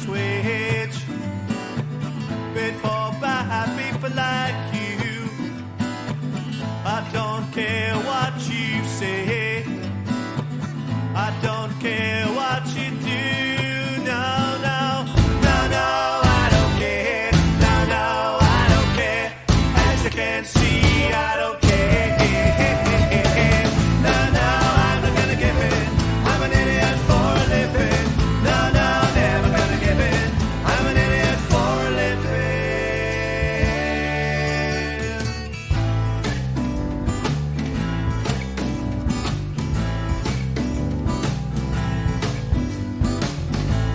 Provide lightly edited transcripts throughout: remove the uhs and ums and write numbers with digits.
switch. Paid for by people like you. I don't care what you say. I don't care what you do. No, no, no, no, I don't care. No, no, I don't care. As you can see, I don't care. No, no, I'm not gonna give in. I'm an idiot for a living. No, no, never gonna give in. I'm an idiot for a living.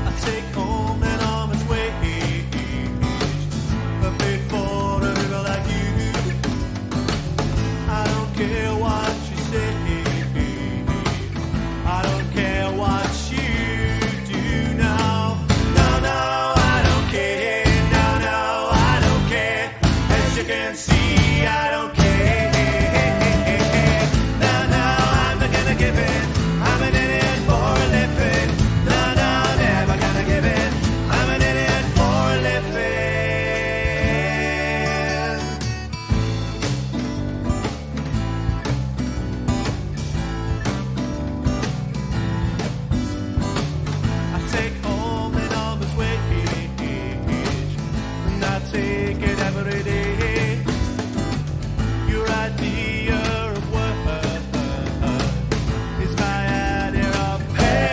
I take home an arm's wage. I paid for a people like you. I don't care what you say. I don't care what you do now. No, no, I don't care. No, no, I don't care. As you can see, I don't care. No, no, I'm not gonna give in. I'm an idiot for a living. No, no, never gonna give in. I'm an idiot for a living. I take home an arm's wage, and I take it every day. Your idea of work is my idea of pay.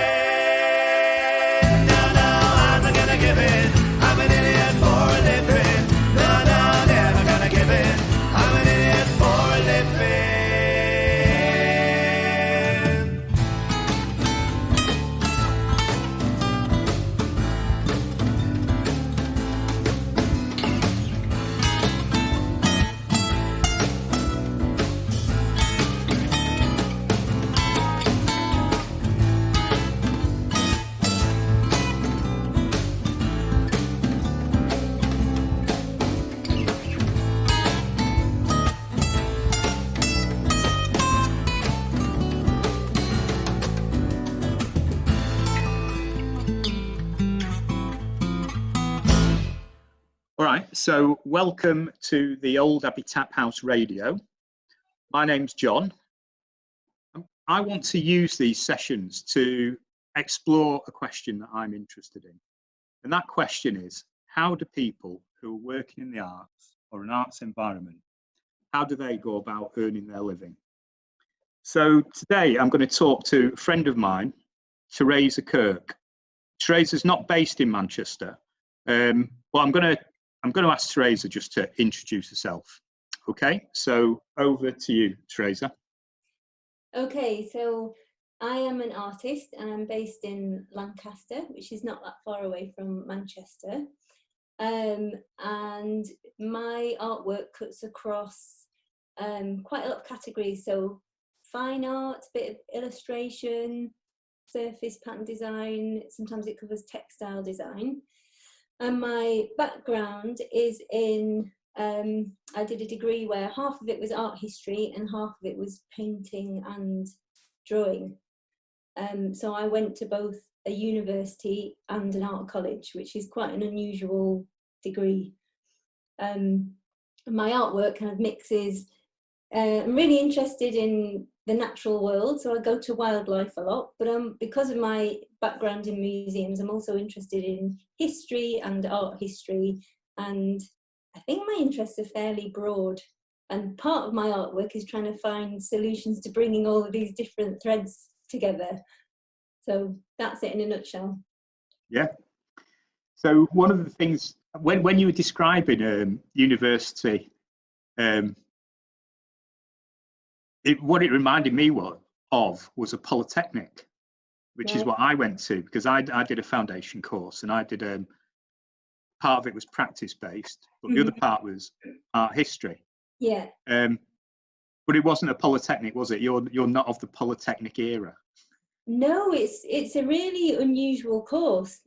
No, no, I'm not gonna give in. I'm an idiot for a living. No, no, never gonna give in. I'm an idiot for a living. All right, so welcome to the Old Abbey Tap House Radio. My name's John. I want to use these sessions to explore a question that I'm interested in. And that question is, how do people who are working in the arts or an arts environment, how do they go about earning their living? So today I'm going to talk to a friend of mine, Teresa Kirk. Teresa's not based in Manchester, but I'm going to ask Teresa just to introduce herself. Okay, so over to you, Teresa. Okay, so I am an artist and I'm based in Lancaster, which is not that far away from Manchester. And my artwork cuts across quite a lot of categories. So fine art, a bit of illustration, surface pattern design, sometimes it covers textile design. And my background is in, I did a degree where half of it was art history and half of it was painting and drawing. So I went to both a university and an art college, which is quite an unusual degree. My artwork kind of mixes, I'm really interested in the natural world, so I go to wildlife a lot, but because of my background in museums, I'm also interested in history and art history, and I think my interests are fairly broad, and part of my artwork is trying to find solutions to bringing all of these different threads together. So that's it in a nutshell. Yeah. So one of the things, when you were describing university, what it reminded me of was a polytechnic, which is what I went to, because I did a foundation course, and I did part of it was practice based, but the other part was art history. Yeah. But it wasn't a polytechnic, was it? You're not of the polytechnic era. No, it's a really unusual course.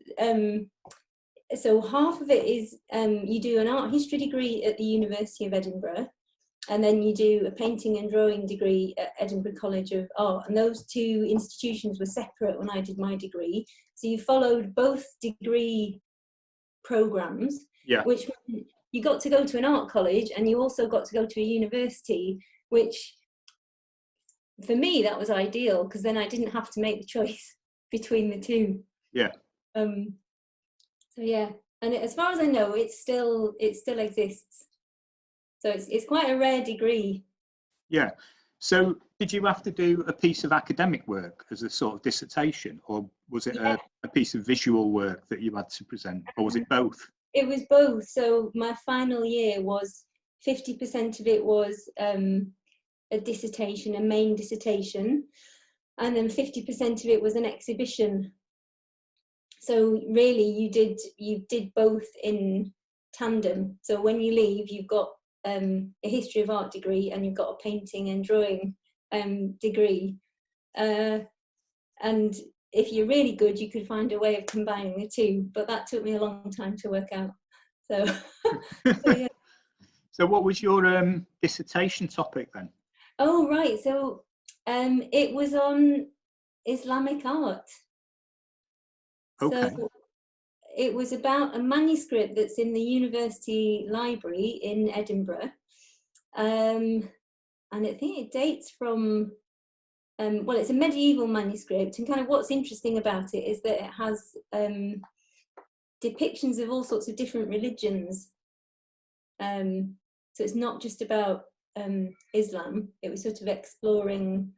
So half of it is you do an art history degree at the University of Edinburgh, and then you do a painting and drawing degree at Edinburgh College of Art, and those two institutions were separate when I did my degree. So you followed both degree programs, Yeah. which you got to go to an art college and you also got to go to a university, which for me that was ideal because then I didn't have to make the choice between the two. Yeah. So yeah, and as far as I know, it still exists. So it's quite a rare degree. Yeah. So did you have to do a piece of academic work as a sort of dissertation, or was it a piece of visual work that you had to present, or was it both? It was both. So my final year was 50% of it was a dissertation, a main dissertation, and then 50% of it was an exhibition. So really you did both in tandem. So when you leave, you've got a history of art degree and you've got a painting and drawing degree. And if you're really good, you could find a way of combining the two, but that took me a long time to work out. So, so yeah. So what was your dissertation topic then? Oh, right. So it was on Islamic art. Okay. So it was about a manuscript that's in the university library in Edinburgh. And I think it dates from, well, it's a medieval manuscript. And kind of what's interesting about it is that it has depictions of all sorts of different religions. So it's not just about Islam. It was sort of exploring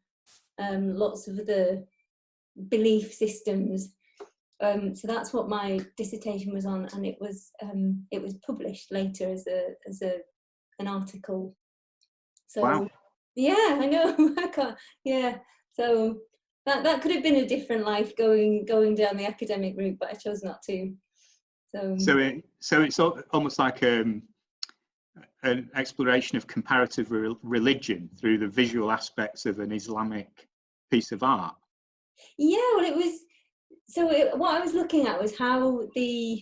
lots of the belief systems. So that's what my dissertation was on, and it was published later as an article. So Wow. yeah, I know. I can't. Yeah, so that could have been a different life going down the academic route, but I chose not to. So it's almost like an exploration of comparative religion through the visual aspects of an Islamic piece of art. yeah, well, it was. So what I was looking at was how the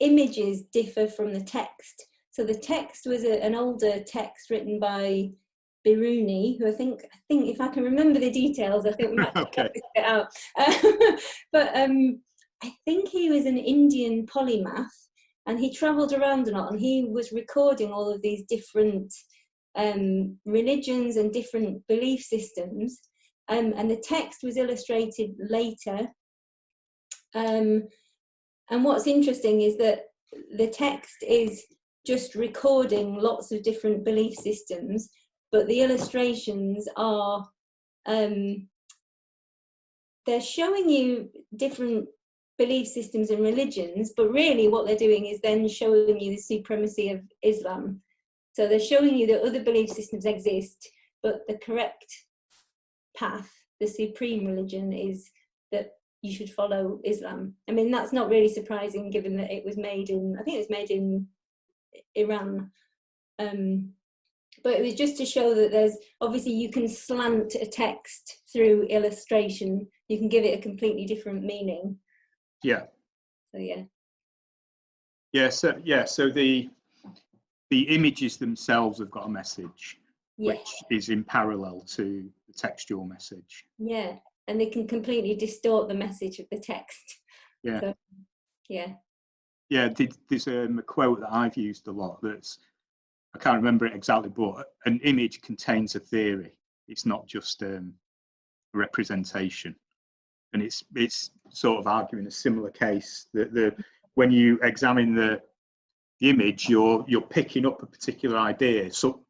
images differ from the text. So the text was an older text written by Biruni, who I think if I can remember the details, I think we might Okay. figure it out. But I think he was an Indian polymath, and he travelled around a lot, and he was recording all of these different religions and different belief systems. And the text was illustrated later. And what's interesting is that the text is just recording lots of different belief systems, but the illustrations are, they're showing you different belief systems and religions, but really what they're doing is then showing you the supremacy of Islam. So they're showing you that other belief systems exist, but the correct path, the supreme religion, is that you should follow Islam. I mean, that's not really surprising given that it was made in, I think it was made in Iran. But it was just to show that there's, obviously you can slant a text through illustration. You can give it a completely different meaning. Yeah. So yeah. Yeah, so the images themselves have got a message, Yeah. which is in parallel to the textual message. Yeah, and they can completely distort the message of the text. Yeah. So, yeah. Yeah, there's a quote that I've used a lot that's, I can't remember it exactly, but an image contains a theory. It's not just a representation. And it's sort of arguing a similar case that when you examine the image, you're picking up a particular idea, so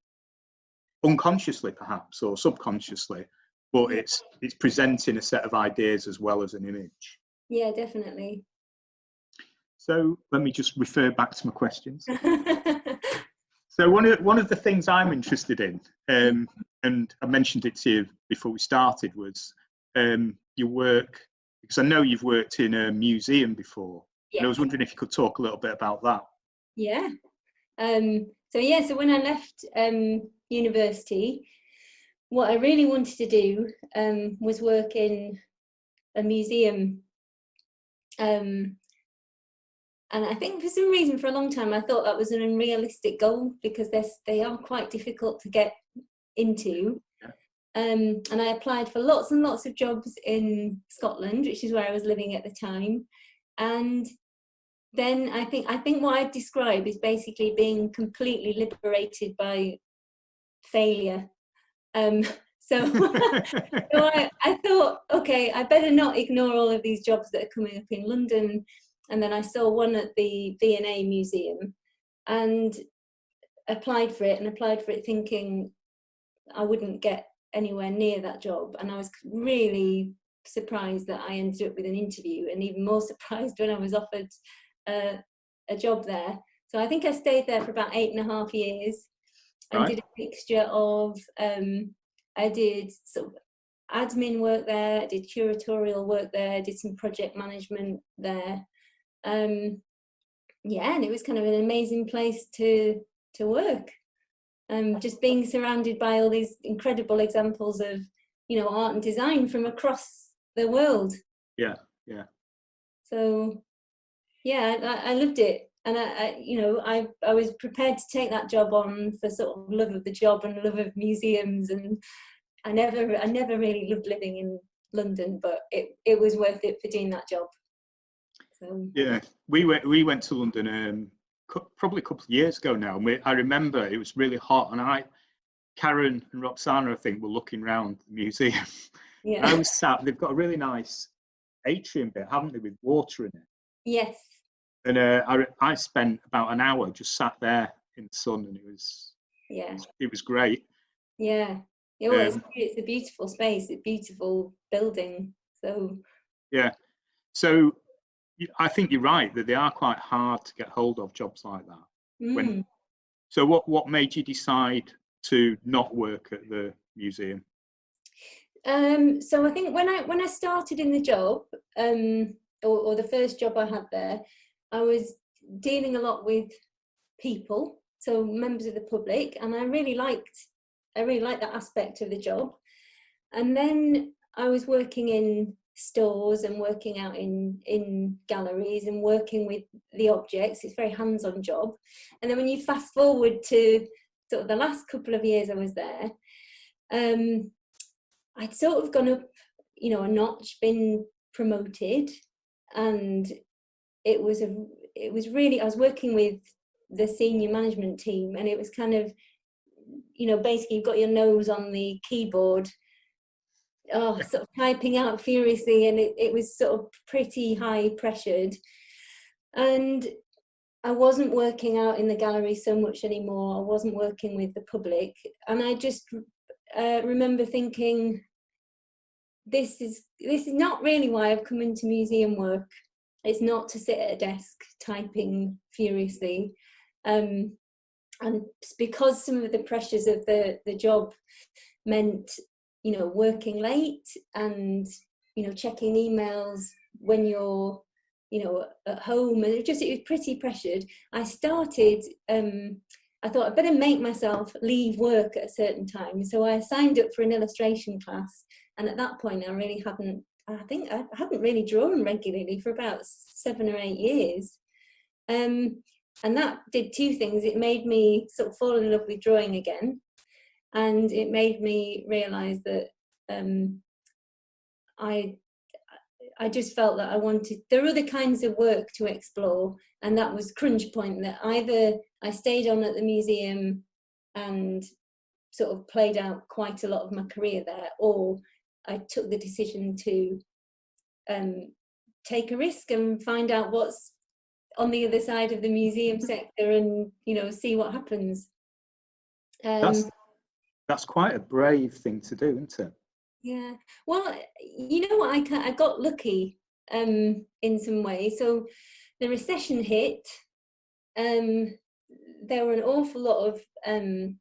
unconsciously perhaps or subconsciously, but it's presenting a set of ideas as well as an image. Yeah, definitely. So let me just refer back to my questions. So one of the things I'm interested in, and I mentioned it to you before we started, was your work, because I know you've worked in a museum before. Yeah. And I was wondering if you could talk a little bit about that. Yeah. So when I left university, what I really wanted to do was work in a museum. And I think for some reason, for a long time, I thought that was an unrealistic goal because they are quite difficult to get into. Yeah. And I applied for lots and lots of jobs in Scotland, which is where I was living at the time. And then I think what I'd describe is basically being completely liberated by failure. So, so I thought, okay, I better not ignore all of these jobs that are coming up in London. And then I saw one at the V&A Museum and applied for it thinking I wouldn't get anywhere near that job. And I was really surprised that I ended up with an interview, and even more surprised when I was offered a job there. So I think I stayed there for about 8.5 years and did a mixture of, I did sort of admin work there, I did curatorial work there, I did some project management there. Yeah, and it was kind of an amazing place to work. Just being surrounded by all these incredible examples of, you know, art and design from across the world. Yeah. So, yeah, I loved it, and I was prepared to take that job on for sort of love of the job and love of museums, and I never really loved living in London, but it was worth it for doing that job. So. Yeah, we went to London probably a couple of years ago now, and I remember it was really hot, and Karen and Roxana, I think, were looking around the museum. Yeah. And I was sat. They've got a really nice atrium bit, haven't they, with water in it? Yes. And I spent about an hour just sat there in the sun, and it was great. Yeah. It's a beautiful space, a beautiful building. So. Yeah. So I think you're right that they are quite hard to get hold of, jobs like that. So what made you decide to not work at the museum? So I think when I started in the job, or the first job I had there, I was dealing a lot with people, so members of the public, and I really liked that aspect of the job. And then I was working in stores and working out in galleries and working with the objects. It's a very hands-on job. And then when you fast forward to sort of the last couple of years I was there, I'd sort of gone up, you know, a notch, been promoted, and it was really, I was working with the senior management team, and it was kind of, you know, basically you've got your nose on the keyboard, sort of typing out furiously, and it was sort of pretty high pressured, and I wasn't working out in the gallery so much anymore. I wasn't working with the public, and I just remember thinking, this is not really why I've come into museum work. It's not to sit at a desk typing furiously, and because some of the pressures of the job meant, you know, working late and, you know, checking emails when you're, you know, at home, and it was pretty pressured. I started, I thought I'd better make myself leave work at a certain time. So I signed up for an illustration class, and at that point I really hadn't really drawn regularly for about 7 or 8 years. And that did two things. It made me sort of fall in love with drawing again, and it made me realise that I just felt that there were other kinds of work to explore, and that was crunch point, that either I stayed on at the museum and sort of played out quite a lot of my career there, or I took the decision to take a risk and find out what's on the other side of the museum sector, and, you know, see what happens. That's quite a brave thing to do, isn't it? Yeah, well, you know what, I got lucky in some ways. So the recession hit, there were an awful lot of you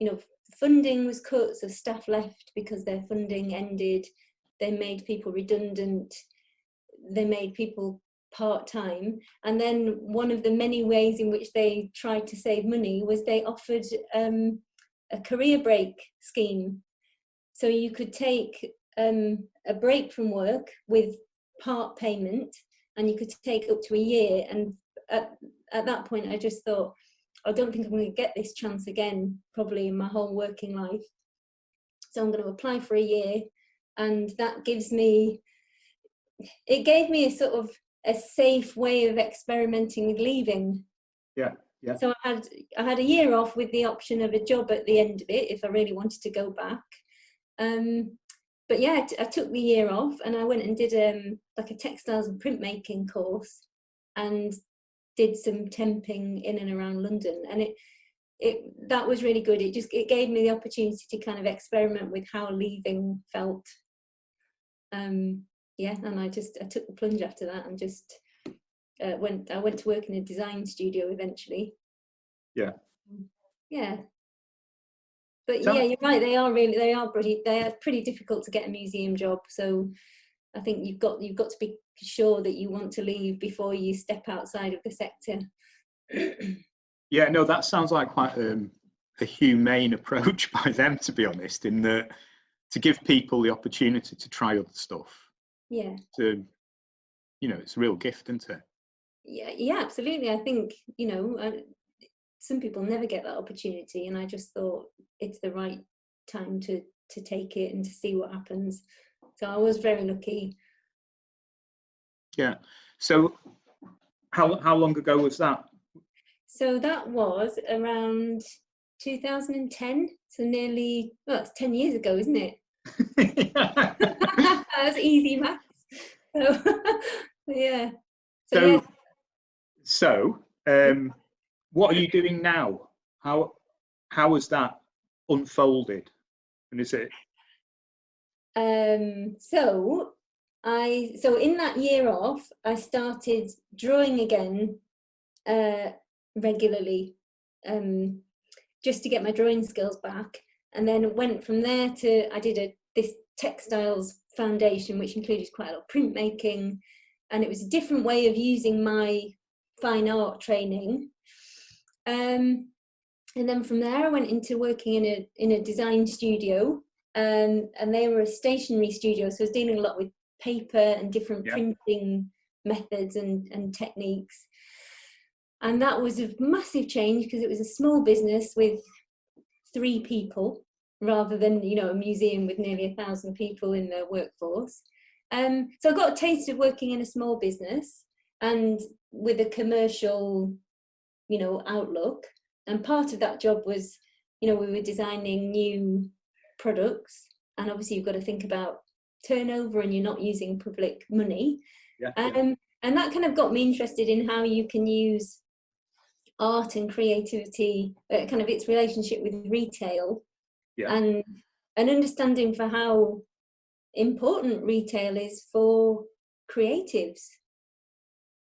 know, funding was cut, so staff left because their funding ended. They made people redundant, they made people part-time, and then one of the many ways in which they tried to save money was they offered a career break scheme. So you could take a break from work with part payment, and you could take up to a year. And at that point, I just thought, I don't think I'm going to get this chance again, probably in my whole working life. So I'm going to apply for a year, and that gave me a sort of a safe way of experimenting with leaving. Yeah, yeah. So I had a year off with the option of a job at the end of it if I really wanted to go back. But yeah, I took the year off and I went and did like a textiles and printmaking course and did some temping in and around London, and that was really good. It gave me the opportunity to kind of experiment with how leaving felt. Yeah, and I took the plunge after that and just I went to work in a design studio eventually. Yeah. Yeah. But yeah, you're right. They are pretty difficult to get a museum job. So I think you've got to be sure that you want to leave before you step outside of the sector. Yeah, no, that sounds like quite a humane approach by them, to be honest, in that to give people the opportunity to try other stuff. Yeah. It's a real gift, isn't it? Yeah, absolutely. I think, some people never get that opportunity, and I just thought it's the right time to take it and to see what happens. So I was very lucky. Yeah. So how long ago was that? So that was around 2010. So it's 10 years ago, isn't it? That's easy maths. So, yeah. So what are you doing now? How has that unfolded? And is it? So in that year off, I started drawing again regularly, just to get my drawing skills back, and then went from there to I did this textiles foundation, which included quite a lot of printmaking, and it was a different way of using my fine art training. And then from there I went into working in a design studio, and they were a stationery studio, so I was dealing a lot with paper and different printing methods and techniques. And that was a massive change because it was a small business with 3 people rather than, a museum with nearly 1,000 people in their workforce. So I got a taste of working in a small business and with a commercial, outlook. And part of that job was, we were designing new products. And obviously you've got to think about turnover and you're not using public money. And that kind of got me interested in how you can use art and creativity, kind of its relationship with retail, and an understanding for how important retail is for creatives.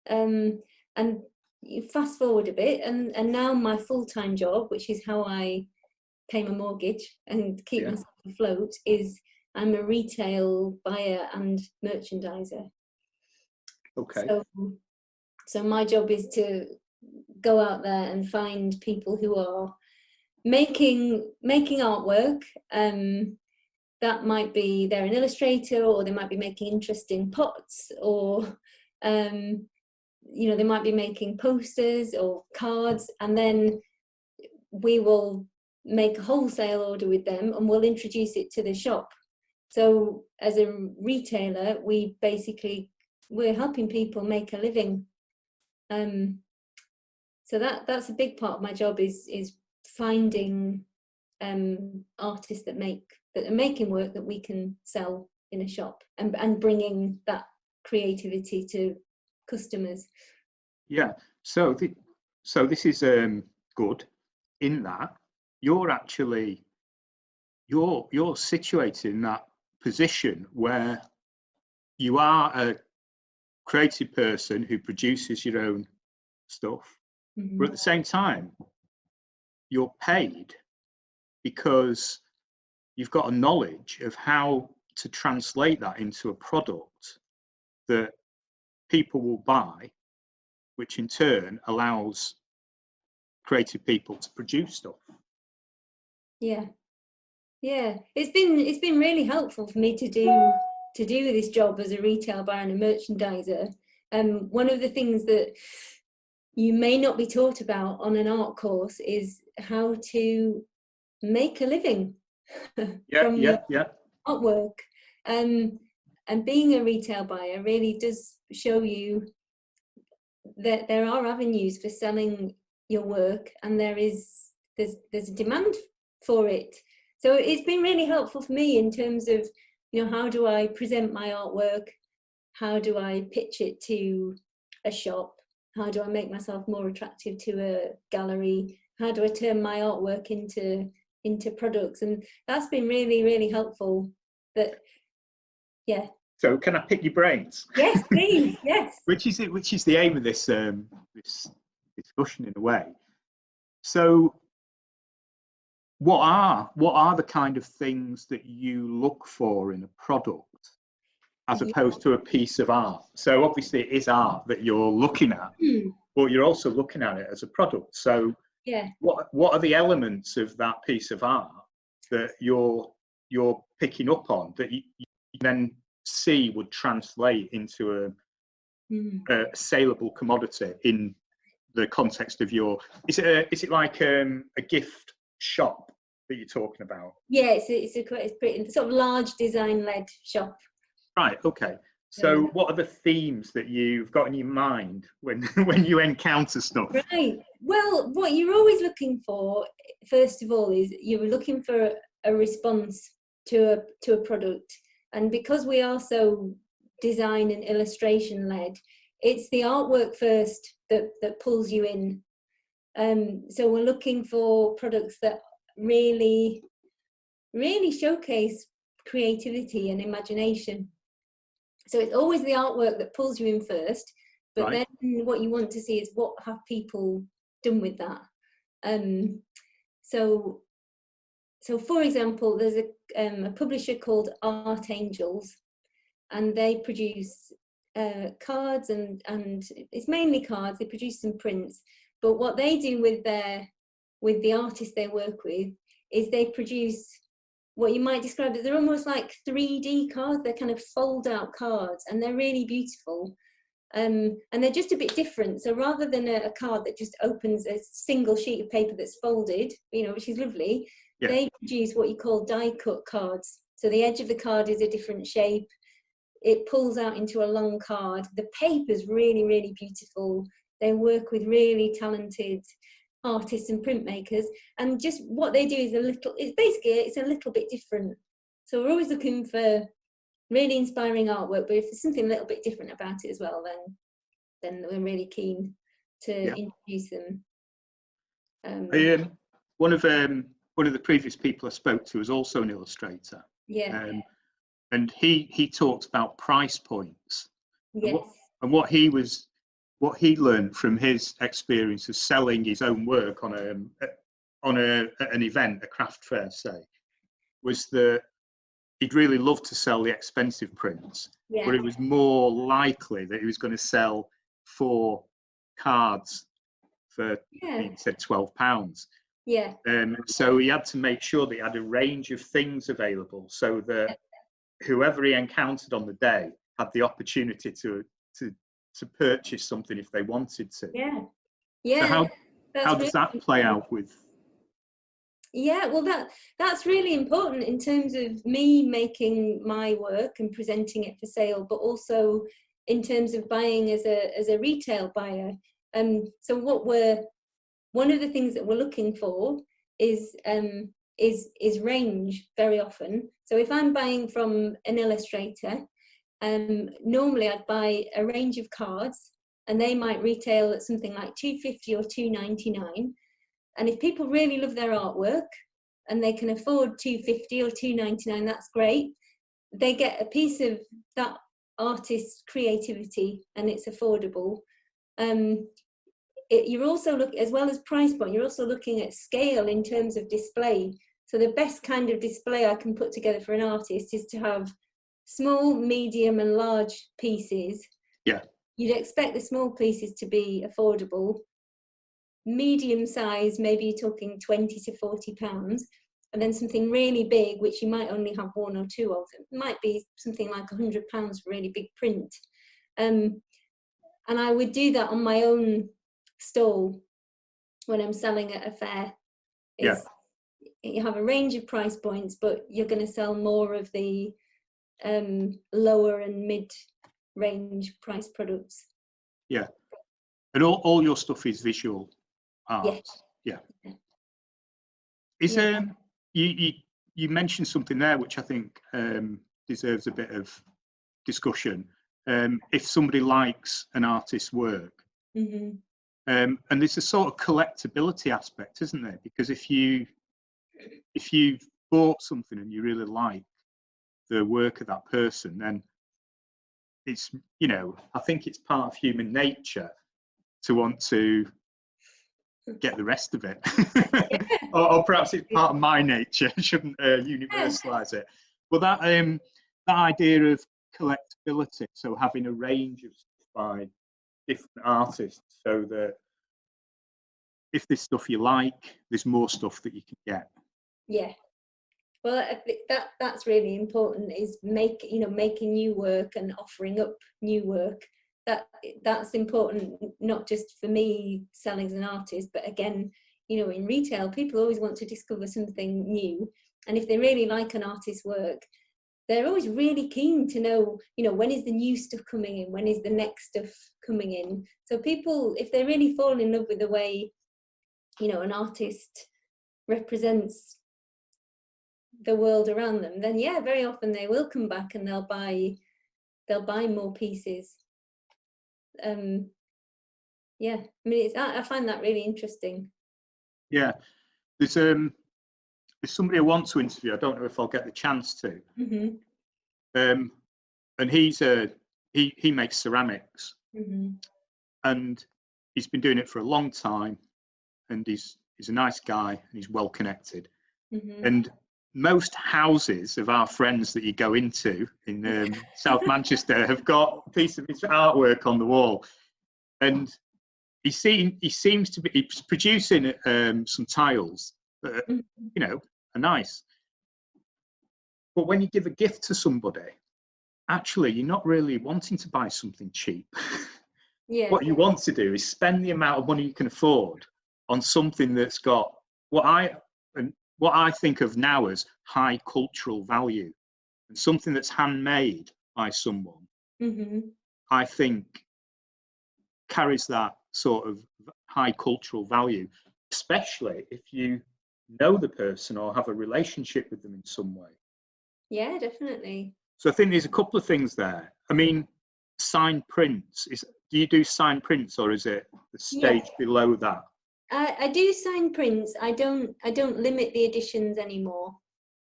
And you fast forward a bit, and now my full-time job, which is how I pay my mortgage and keep myself afloat, is I'm a retail buyer and merchandiser. Okay. So my job is to go out there and find people who are making artwork. That might be they're an illustrator, or they might be making interesting pots, or they might be making posters or cards, and then we will make a wholesale order with them and we'll introduce it to the shop. So as a retailer, we're helping people make a living. So that's a big part of my job is finding artists that are making work that we can sell in a shop, and bringing that creativity to customers. Yeah. So this is good in that you're situated in that position where you are a creative person who produces your own stuff. Mm-hmm. But at the same time, you're paid because you've got a knowledge of how to translate that into a product that people will buy, which in turn allows creative people to produce stuff. Yeah. It's been really helpful for me to do this job as a retail buyer and a merchandiser. One of the things that you may not be taught about on an art course is how to make a living from artwork. And being a retail buyer really does show you that there are avenues for selling your work, and there's a demand for it. So it's been really helpful for me in terms of, you know, how do I present my artwork? How do I pitch it to a shop? How do I make myself more attractive to a gallery? How do I turn my artwork into products? And that's been really, really helpful. But yeah. So can I pick your brains? Yes, please. Yes. Which is the aim of this this discussion in a way. So what are the kind of things that you look for in a product as opposed to a piece of art? So obviously it is art that you're looking at, but you're also looking at it as a product. So yeah, what are the elements of that piece of art that you're picking up on that you then see would translate into a saleable commodity in the context of your? Is it like a gift shop that you're talking about? Yeah, it's a pretty sort of large design-led shop. Right. Okay. So what are the themes that you've got in your mind when when you encounter stuff? Right. Well, what you're always looking for, first of all, is you're looking for a response to a product. And because we are so design and illustration led, it's the artwork first that pulls you in. So we're looking for products that really showcase creativity and imagination. So it's always the artwork that pulls you in first, but right. Then what you want to see is what have people done with that. So for example, there's a publisher called Art Angels, and they produce cards and it's mainly cards. They produce some prints, but what they do with the artists they work with is they produce what you might describe as, they're almost like 3D cards. They're kind of fold out cards, and they're really beautiful. And they're just a bit different. So rather than a card that just opens a single sheet of paper that's folded, you know, which is lovely, they produce what you call die cut cards. So the edge of the card is a different shape. It pulls out into a long card. The paper's really, really beautiful. They work with really talented artists and printmakers, and just what they do is it's a little bit different. So we're always looking for really inspiring artwork, but if there's something a little bit different about it as well, then we're really keen to introduce them. One of the previous people I spoke to was also an illustrator. And he talked about price points. Yes. And what he learned from his experience of selling his own work on an event, a craft fair, say, was that he'd really love to sell the expensive prints, but it was more likely that he was going to sell 4 cards for, he said, £12. So he had to make sure that he had a range of things available so that whoever he encountered on the day had the opportunity to purchase something if they wanted to. So how does that play out with? Well, that's really important in terms of me making my work and presenting it for sale, but also in terms of buying as a retail buyer. So one of the things that we're looking for is range very often. So if I'm buying from an illustrator, normally I'd buy a range of cards, and they might retail at something like £2.50 or £2.99. And if people really love their artwork and they can afford £2.50 or £2.99, that's great. They get a piece of that artist's creativity, and it's affordable. You're also as well as price point, you're also looking at scale in terms of display. So the best kind of display I can put together for an artist is to have small, medium and large pieces. You'd expect the small pieces to be affordable. Medium size, maybe you're talking £20 to £40, and then something really big, which you might only have 1 or 2 of them, might be something like £100 for really big print. And I would do that on my own stall when I'm selling at a fair. You have a range of price points, but you're going to sell more of the lower and mid-range price products. And all your stuff is visual art. Yeah. Is Yeah. you mentioned something there which I think deserves a bit of discussion. If somebody likes an artist's work, Mm-hmm. and there's a sort of collectability aspect, isn't there? Because if you've bought something and you really like the work of that person, then it's, you know, I think it's part of human nature to want to get the rest of it. or perhaps it's part of my nature. I shouldn't universalize it. But that idea of collectability, so having a range of stuff by different artists, so that if there's stuff you like, there's more stuff that you can get. Yeah. Well, I think that's really important, is making new work and offering up new work. That's important, not just for me selling as an artist, but again, in retail, people always want to discover something new. And if they really like an artist's work, they're always really keen to know, when is the new stuff coming in? When is the next stuff coming in? So people, if they really fall in love with the way, an artist represents the world around them, then yeah, very often they will come back and they'll buy more pieces. Yeah, I mean, I find that really interesting. Yeah, there's somebody I want to interview. I don't know if I'll get the chance to. Mm-hmm. And he makes ceramics, Mm-hmm. and he's been doing it for a long time, and he's a nice guy and he's well connected. Mm-hmm. And most houses of our friends that you go into in South Manchester have got a piece of his artwork on the wall, and he seems to be he's producing some tiles that are nice. But when you give a gift to somebody, actually you're not really wanting to buy something cheap. Yeah. What you want to do is spend the amount of money you can afford on something that's got what I think of now as high cultural value, and something that's handmade by someone. Mm-hmm. I think carries that sort of high cultural value, especially if you know the person or have a relationship with them in some way. Yeah, definitely. So I think there's a couple of things there. I mean, signed prints, do you do signed prints, or is it the stage below that? I do sign prints. I don't limit the editions anymore.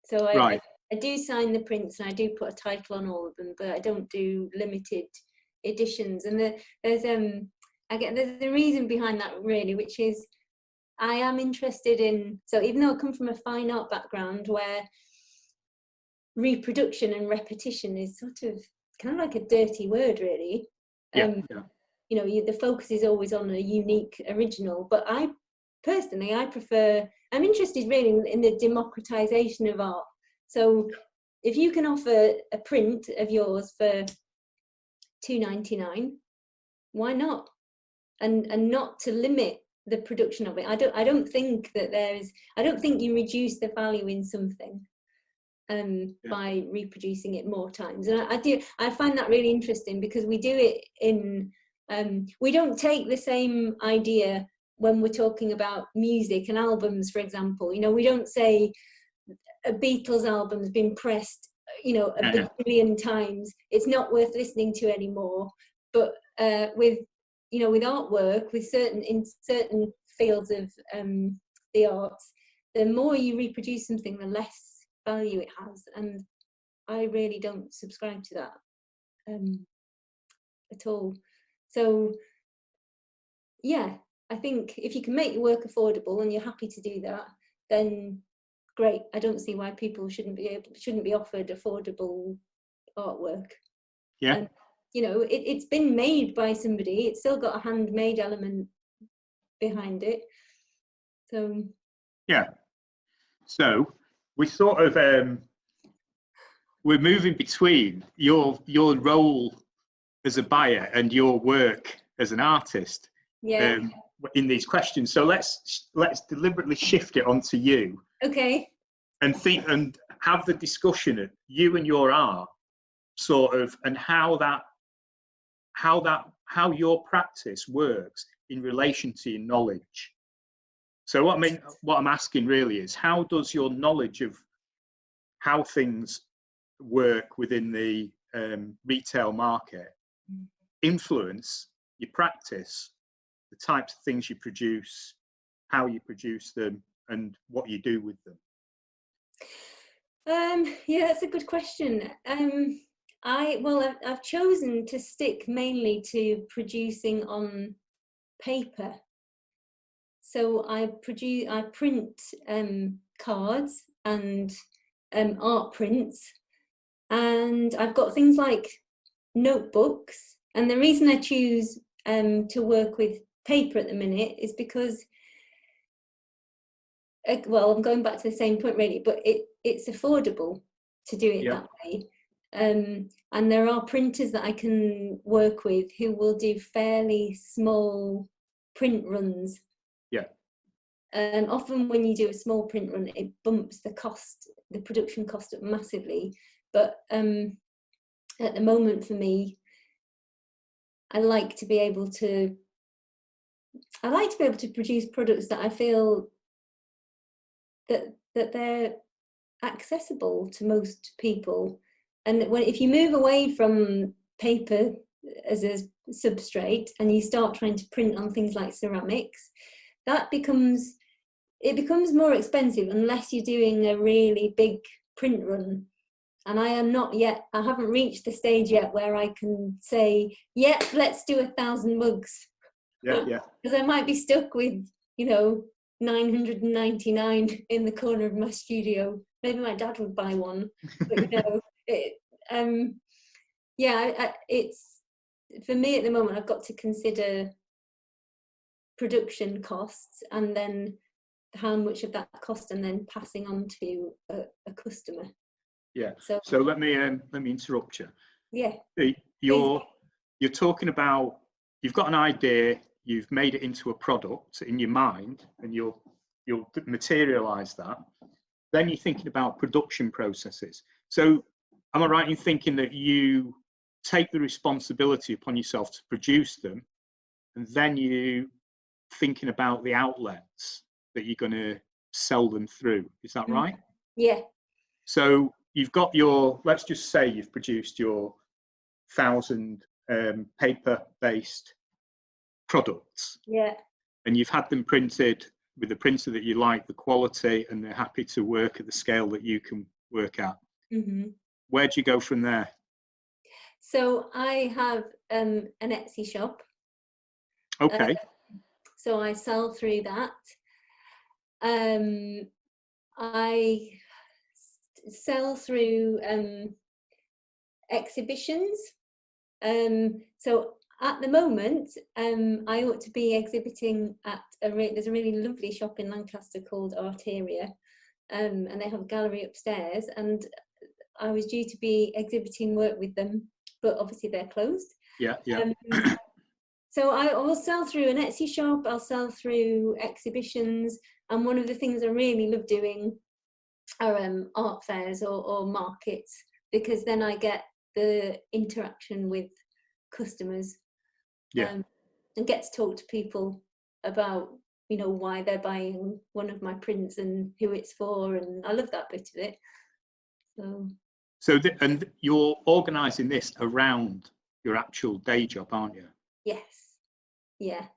So I do sign the prints, and I do put a title on all of them, but I don't do limited editions. And there's a reason behind that, really, which is I am interested in, so even though I come from a fine art background where reproduction and repetition is sort of kind of like a dirty word, really. The focus is always on a unique original, but I prefer, I'm interested really in the democratization of art. So if you can offer a print of yours for $2.99, why not? And not to limit the production of it. I don't think you reduce the value in something by reproducing it more times. And I find that really interesting, because we do it in we don't take the same idea when we're talking about music and albums, for example. We don't say a Beatles album's been pressed, a billion times, it's not worth listening to anymore. But with artwork, in certain fields of the arts, the more you reproduce something, the less value it has. And I really don't subscribe to that at all. So yeah, I think if you can make your work affordable and you're happy to do that, then great. I don't see why people shouldn't be offered affordable artwork. Yeah. It's been made by somebody. It's still got a handmade element behind it. So yeah. So we sort of we're moving between your role as a buyer and your work as an artist in these questions. So let's deliberately shift it onto you. Okay. And think and have the discussion of you and your art, sort of, and how how your practice works in relation to your knowledge. So what I'm asking really is, how does your knowledge of how things work within the retail market influence your practice, the types of things you produce, how you produce them, and what you do with them? Yeah, that's a good question. I've chosen to stick mainly to producing on paper. So I print cards and art prints, and I've got things like notebooks. And the reason I choose to work with paper at the minute is because, well, I'm going back to the same point really, but it's affordable to do it that way. And there are printers that I can work with who will do fairly small print runs. Yeah. Often when you do a small print run, it bumps the production cost up massively. But at the moment for me, I like to be able to produce products that I feel that they're accessible to most people. And if you move away from paper as a substrate and you start trying to print on things like ceramics, it becomes more expensive unless you're doing a really big print run. And I haven't reached the stage yet where I can say, yeah, let's do 1,000 mugs. Yeah. Because I might be stuck with, 999 in the corner of my studio. Maybe my dad would buy one, but it's for me at the moment. I've got to consider production costs and then how much of that cost, and then passing on to a customer. Yeah. So let me interrupt you. Yeah. You're talking about, you've got an idea, you've made it into a product in your mind, and you'll materialize that. Then you're thinking about production processes. So am I right in thinking that you take the responsibility upon yourself to produce them, and then you thinking about the outlets that you're going to sell them through? Is that right? Yeah. So you've got let's just say you've produced your 1,000 paper-based products. Yeah. And you've had them printed with the printer that you like, the quality, and they're happy to work at the scale that you can work at. Mm-hmm. Where do you go from there? So I have an Etsy shop. Okay. So I sell through that. I sell through exhibitions. So at the moment, I ought to be exhibiting at there's a really lovely shop in Lancaster called Arteria, and they have a gallery upstairs, and I was due to be exhibiting work with them, but obviously they're closed. Yeah. So I will sell through an Etsy shop, I'll sell through exhibitions, and one of the things I really love doing are art fairs or markets, because then I get the interaction with customers. And get to talk to people about why they're buying one of my prints and who it's for, and I love that bit of it. And you're organising this around your actual day job, aren't you? Yes. Yeah.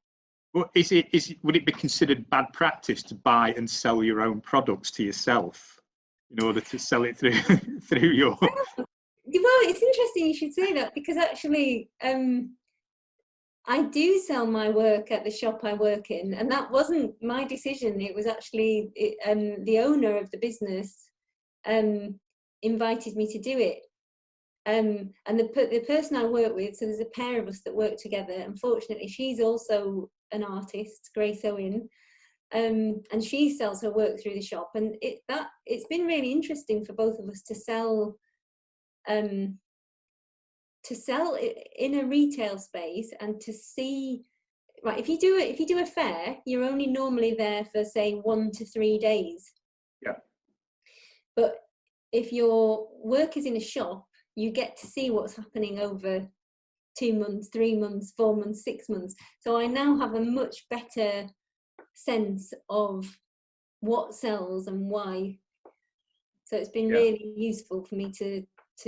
Well, would it be considered bad practice to buy and sell your own products to yourself in order to sell it through your? Well, it's interesting you should say that, because actually I do sell my work at the shop I work in, and that wasn't my decision. It was actually the owner of the business invited me to do it. And the person I work with, so there's a pair of us that work together. Unfortunately, she's also an artist, Grace Owen, and she sells her work through the shop. And it's been really interesting for both of us to sell in a retail space, and to see, right, if you do a fair, you're only normally there for say 1 to 3 days. Yeah. But if your work is in a shop, you get to see what's happening over 2 months, 3 months, 4 months, 6 months. So I now have a much better sense of what sells and why. So it's been really useful for me to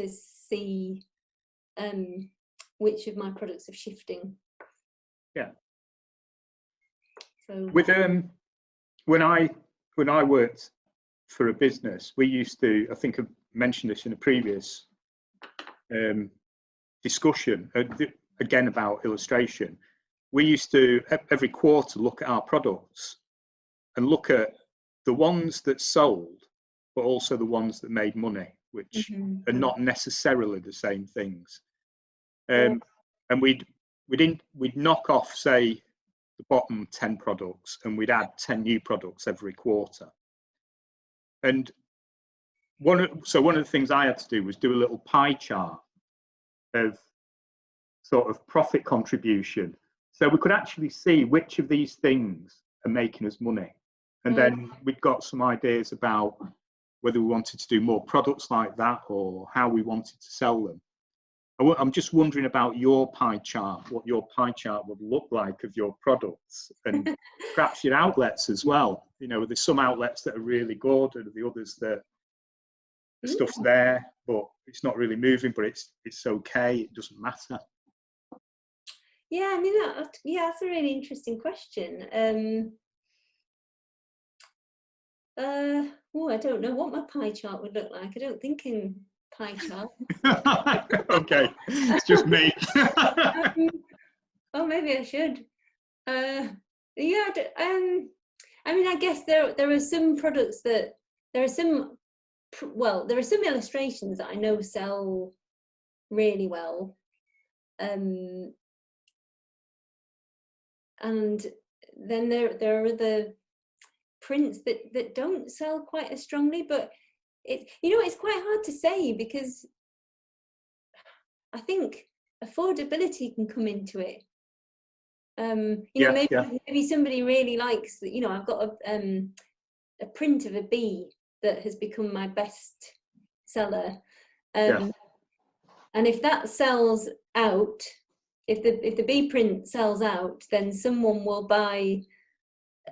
see which of my products are shifting. Yeah. So with when I worked for a business, we used to, I think I mentioned this in a previous discussion, again about illustration. We used to every quarter look at our products and look at the ones that sold, but also the ones that made money, which are not necessarily the same things. And we'd knock off, say, the bottom 10 products, and we'd add 10 new products every quarter. And one of the things I had to do was do a little pie chart of sort of profit contribution, so we could actually see which of these things are making us money. And then we'd got some ideas about whether we wanted to do more products like that or how we wanted to sell them. I'm just wondering about your pie chart, what your pie chart would look like of your products, and perhaps your outlets as well. You know, there's some outlets that are really good, and the others that the stuff's there, but it's not really moving, but it's okay, it doesn't matter. Yeah, I mean, that's a really interesting question. I don't know what my pie chart would look like. I don't think in pie chart. Okay, it's just me. Oh, maybe I should. I mean, I guess there are some products that there are some illustrations that I know sell really well, and then there are other prints that don't sell quite as strongly, but it's quite hard to say, because I think affordability can come into it. Maybe somebody really likes, I've got a print of a bee that has become my best seller, and if that sells out, if the bee print sells out, then someone will buy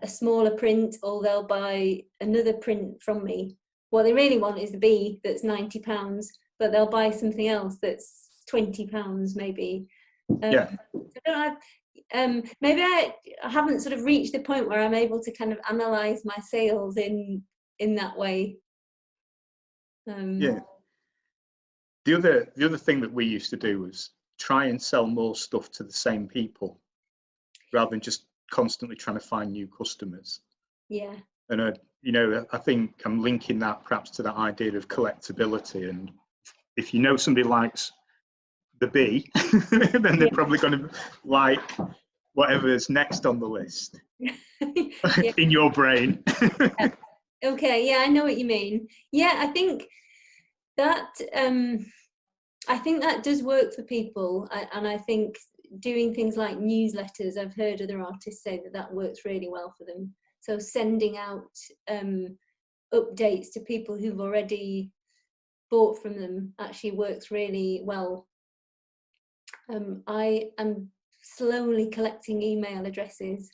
a smaller print, or they'll buy another print from me. What they really want is the bee that's £90, but they'll buy something else that's £20 maybe. I don't know, maybe I haven't sort of reached the point where I'm able to kind of analyze my sales in that way. The other thing that we used to do was try and sell more stuff to the same people, rather than just constantly trying to find new customers. Yeah. And I think I'm linking that perhaps to that idea of collectability. And if somebody likes the bee, then they're probably going to like whatever's next on the list. In your brain. Okay, yeah, I know what you mean. Yeah, I think that does work for people, and I think doing things like newsletters, I've heard other artists say that works really well for them. So sending out updates to people who've already bought from them actually works really well. I am slowly collecting email addresses.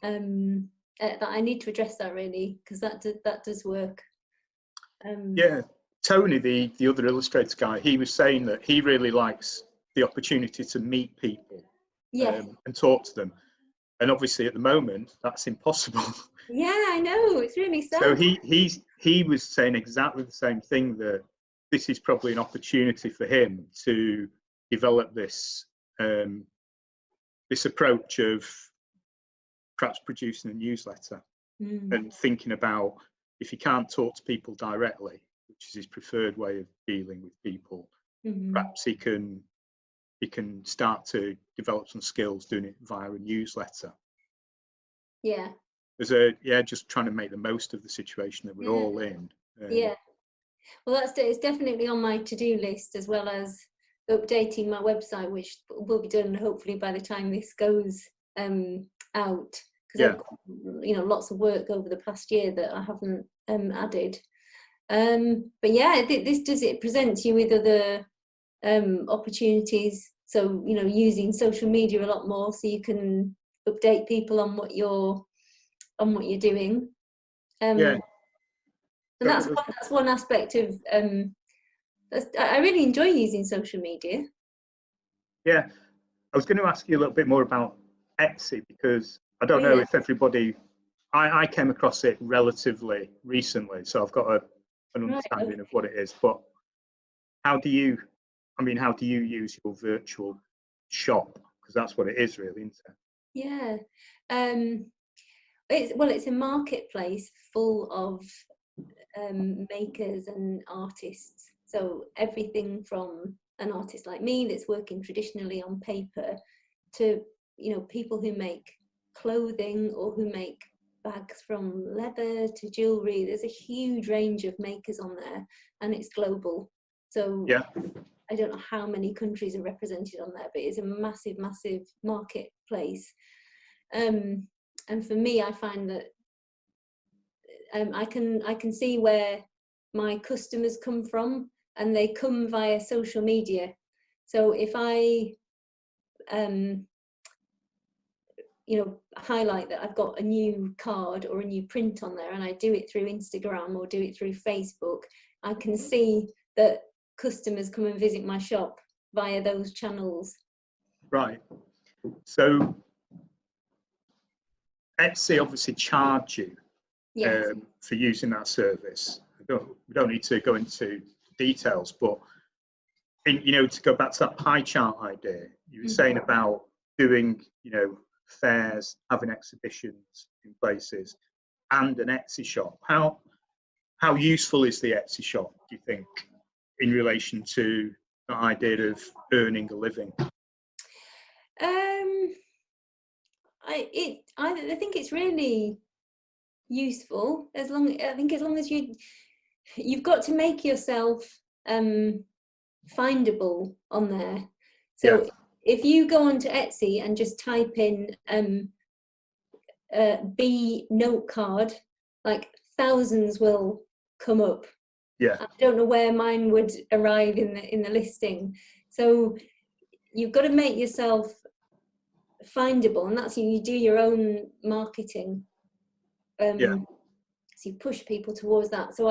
That I need to address that, really, because that does work. Tony, the other illustrator guy, he was saying that he really likes the opportunity to meet people and talk to them, and obviously at the moment that's impossible. Yeah, I know, it's really sad. So he was saying exactly the same thing, that this is probably an opportunity for him to develop this this approach of perhaps producing a newsletter and thinking about, if he can't talk to people directly, which is his preferred way of dealing with people, perhaps he can start to develop some skills doing it via a newsletter. Yeah. Just trying to make the most of the situation that we're all in. Well, it's definitely on my to-do list, as well as updating my website, which will be done hopefully by the time this goes out, because I've got, lots of work over the past year that I haven't added. But yeah, it presents you with other opportunities So, you know, using social media a lot more so you can update people on what you're doing. Yeah. And that's one aspect of I really enjoy using social media. Yeah. I was going to ask you a little bit more about Etsy, because I don't know Yeah. if everybody, I came across it relatively recently, so I've got an understanding Okay. of what it is. But how do you use your virtual shop? Because that's what it is, really, isn't it? Yeah. It's a marketplace full of makers and artists. So everything from an artist like me that's working traditionally on paper to, you know, people who make clothing or who make bags from leather to jewelry. There's a huge range of makers on there, and it's global. So Yeah. I don't know how many countries are represented on there, but it's a massive, massive marketplace. And for me, I find that I can see where my customers come from, and they come via social media. So if I you know, highlight that I've got a new card or a new print on there, and I do it through Instagram or do it through Facebook, I can see that customers come and visit my shop via those channels. Right. So Etsy obviously charge you Yes. for using that service. We don't need to go into details, but to go back to that pie chart idea, you were saying about doing, fairs, having exhibitions in places, and an Etsy shop. How useful is the Etsy shop, do you think, in relation to the idea of earning a living? I think it's really useful as long as you've got to make yourself findable on there. So if you go onto Etsy and just type in B note card, like thousands will come up. Yeah. I don't know where mine would arrive in the listing. So you've got to make yourself findable, and that's you do your own marketing. So you push people towards that. So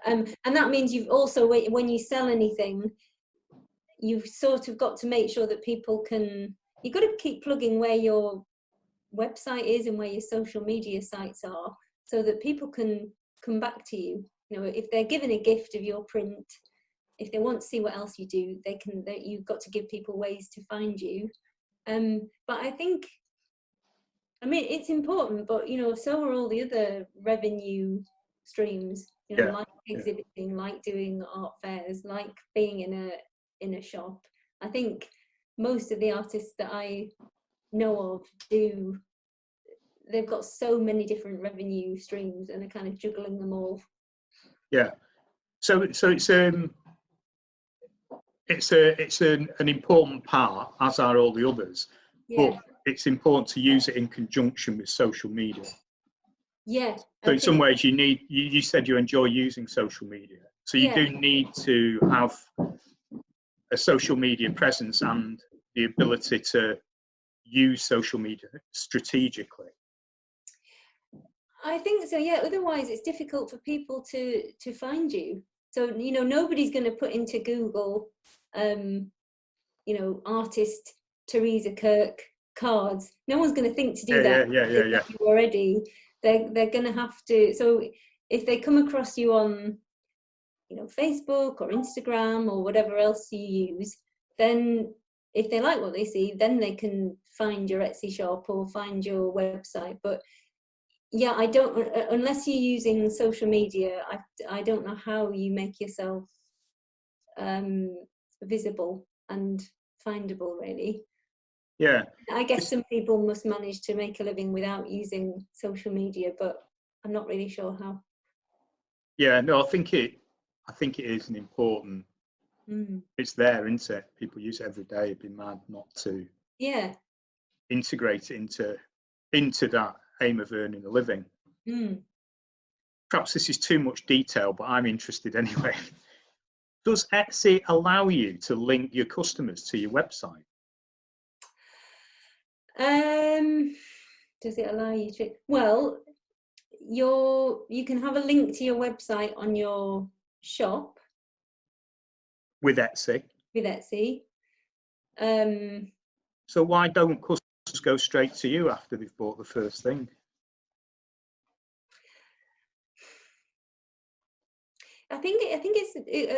and that means you've also, when you sell anything, you've sort of got to make sure that people you've got to keep plugging where your website is and where your social media sites are, so that people can come back to you. You know, if they're given a gift of your print, if they want to see what else you do, you've got to give people ways to find you. But I think, it's important, but so are all the other revenue streams. Like exhibiting, like doing art fairs, like being in a shop. I think most of the artists that I know of they've got so many different revenue streams, and they're kind of juggling them all. Yeah. So it's an important part, as are all the others. Yeah. But it's important to use it in conjunction with social media. Yeah. So in some ways, you said you enjoy using social media. So you do need to have a social media presence and the ability to use social media strategically. I think so, yeah. Otherwise, it's difficult for people to find you. So, nobody's going to put into Google, artist Teresa Kirk cards. No one's going to think to do that. Yeah. Already, they're going to have to. So, if they come across you on, Facebook or Instagram or whatever else you use, then if they like what they see, then they can find your Etsy shop or find your website. But yeah, I don't, unless you're using social media, I don't know how you make yourself visible and findable, really. Yeah. I guess some people must manage to make a living without using social media, but I'm not really sure how. Yeah, no, I think it is an important. It's there, isn't it? People use it every day. It'd be mad not to. Yeah. Integrate it into that aim of earning a living. Perhaps this is too much detail, but I'm interested anyway. Does Etsy allow you to link your customers to your website? Does it allow you to? Well, you can have a link to your website on your shop With Etsy? with Etsy. So why don't customers go straight to you after they've bought the first thing? I think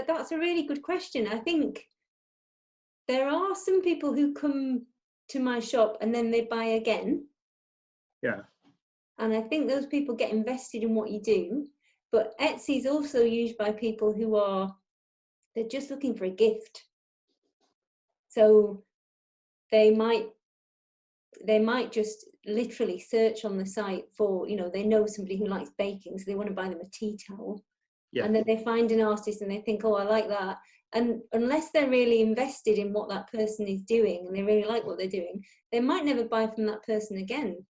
that's a really good question. I think there are some people who come to my shop and then they buy again. Yeah. And I think those people get invested in what you do. But Etsy is also used by people who they're just looking for a gift. So they might just literally search on the site for, they know somebody who likes baking, so they want to buy them a tea towel. Yeah. And then they find an artist and they think, oh, I like that. And unless they're really invested in what that person is doing and they really like what they're doing, they might never buy from that person again.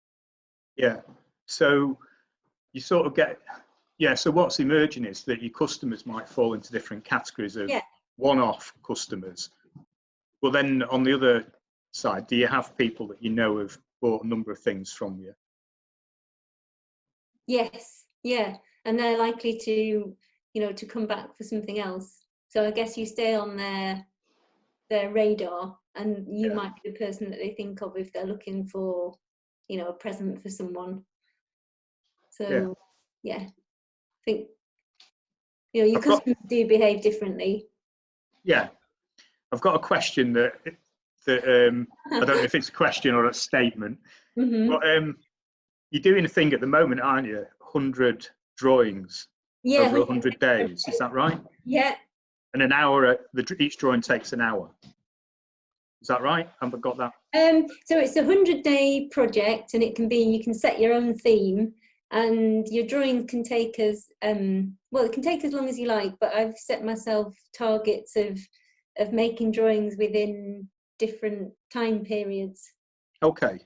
Yeah. So you sort of get, so what's emerging is that your customers might fall into different categories of one-off customers. Well, then on the other side, do you have people that you know have bought a number of things from you? Yes. Yeah. And they're likely to, to come back for something else. So I guess you stay on their radar, and you might be the person that they think of if they're looking for, a present for someone. So I think, your customers do behave differently. Yeah. I've got a question that I don't know if it's a question or a statement. Mm-hmm. But you're doing a thing at the moment, aren't you? 100 drawings over 100 days. Is that right? Yeah. And an hour, each drawing takes an hour. Is that right? Have I got that? So it's a 100-day project, and you can set your own theme, and your drawings can take as it can take as long as you like, but I've set myself targets of making drawings within different time periods. Okay.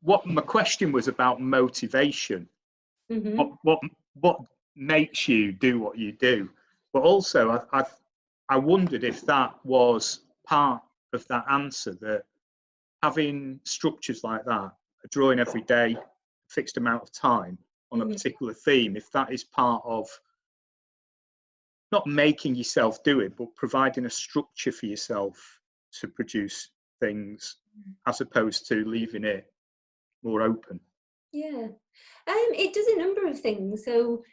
What my question was about motivation. Mm-hmm. What makes you do what you do? But also, I wondered if that was part of that answer, that having structures like that, a drawing every day, a fixed amount of time on a particular theme, if that is part of not making yourself do it, but providing a structure for yourself to produce things, as opposed to leaving it more open. Yeah. It does a number of things. So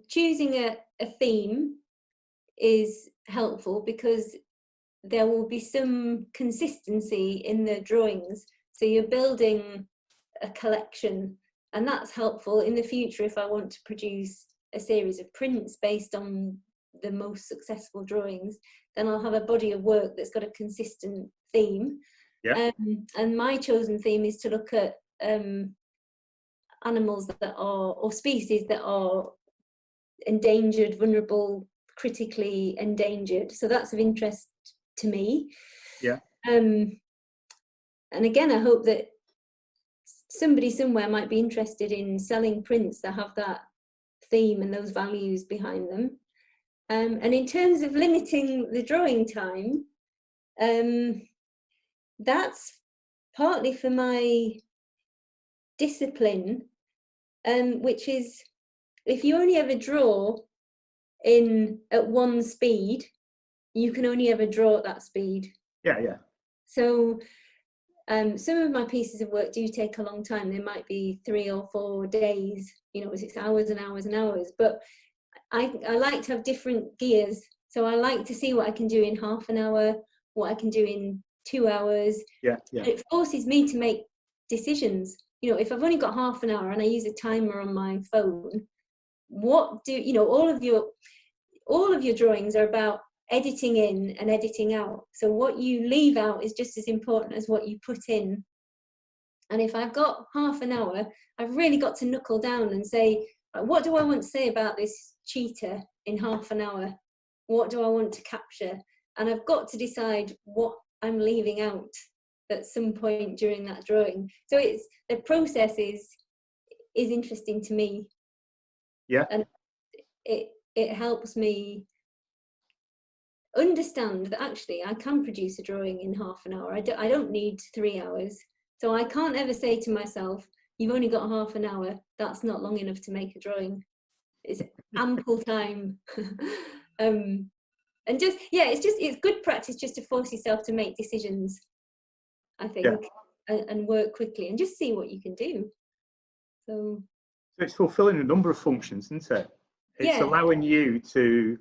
choosing a theme is helpful because there will be some consistency in the drawings. So you're building a collection, and that's helpful in the future if I want to produce a series of prints based on the most successful drawings. Then I'll have a body of work that's got a consistent theme. Yeah. And my chosen theme is to look at animals that are, or species that are endangered, vulnerable, critically endangered. So that's of interest to me. Yeah. And again, I hope that somebody somewhere might be interested in selling prints that have that theme and those values behind them. And in terms of limiting the drawing time, that's partly for my discipline, which is if you only ever draw at one speed, you can only ever draw at that speed. Yeah. So some of my pieces of work do take a long time. They might be 3 or 4 days, 6 hours and hours and hours, but I like to have different gears. So I like to see what I can do in half an hour, what I can do in 2 hours. Yeah. It forces me to make decisions. If I've only got half an hour and I use a timer on my phone, all of your drawings are about editing in and editing out. So what you leave out is just as important as what you put in. And if I've got half an hour, I've really got to knuckle down and say, what do I want to say about this cheetah in half an hour? What do I want to capture? And I've got to decide what I'm leaving out at some point during that drawing. So the process is interesting to me. Yeah. And it helps me understand that actually I can produce a drawing in half an hour. I don't need 3 hours. So I can't ever say to myself, you've only got half an hour. That's not long enough to make a drawing. It's ample time. And just, yeah, it's good practice just to force yourself to make decisions, I think, and work quickly and just see what you can do. So it's fulfilling a number of functions, isn't it? It's yeah, allowing you to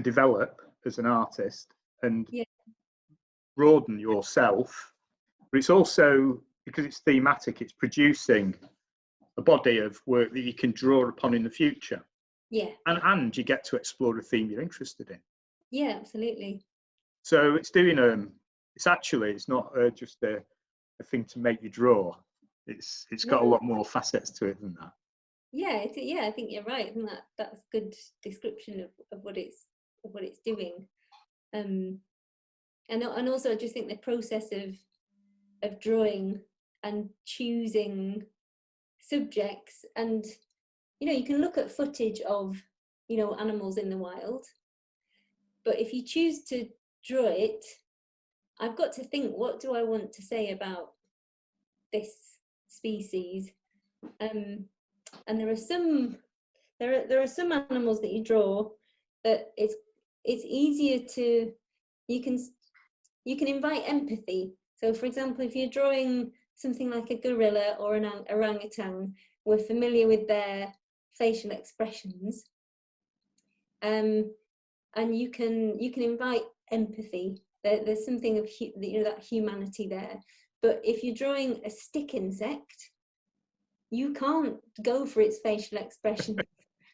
develop as an artist and broaden yourself, but it's also, because it's thematic, it's producing a body of work that you can draw upon in the future. Yeah. And you get to explore a theme you're interested in. Yeah, absolutely. So it's doing it's not just a thing to make you draw. It's got a lot more facets to it than that. Yeah, yeah, I think you're right. I think that's a good description of what it's doing. And also I just think the process of drawing and choosing subjects, and you can look at footage of animals in the wild, but if you choose to draw it, I've got to think, what do I want to say about this species? And there are some animals that you draw that it's easier to, you can invite empathy. So for example, if you're drawing something like a gorilla or an orangutan, we're familiar with their facial expressions, and you can invite empathy. There's something of that humanity there. But if you're drawing a stick insect, you can't go for its facial expression.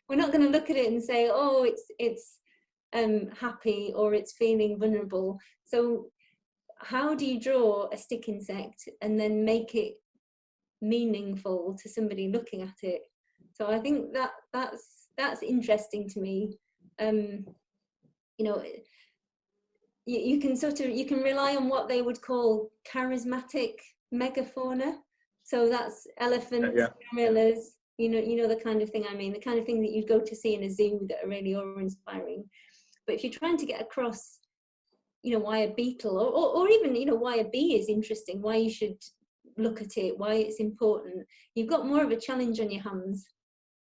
We're not going to look at it and say, oh, it's happy or it's feeling vulnerable. So how do you draw a stick insect and then make it meaningful to somebody looking at it? So I think that's interesting to me. You can rely on what they would call charismatic megafauna. So that's elephants, gorillas, you know the kind of thing I mean, the kind of thing that you'd go to see in a zoo that are really awe-inspiring. But if you're trying to get across, why a beetle or even, why a bee is interesting, why you should look at it, why it's important, you've got more of a challenge on your hands.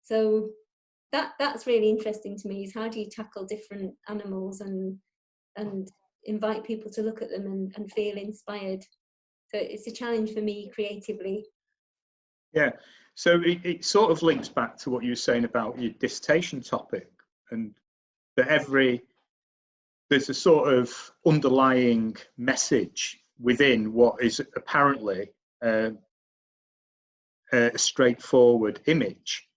So that's really interesting to me, is how do you tackle different animals and invite people to look at them and feel inspired. So it's a challenge for me creatively. Yeah, so it sort of links back to what you were saying about your dissertation topic, and that there's a sort of underlying message within what is apparently a straightforward image,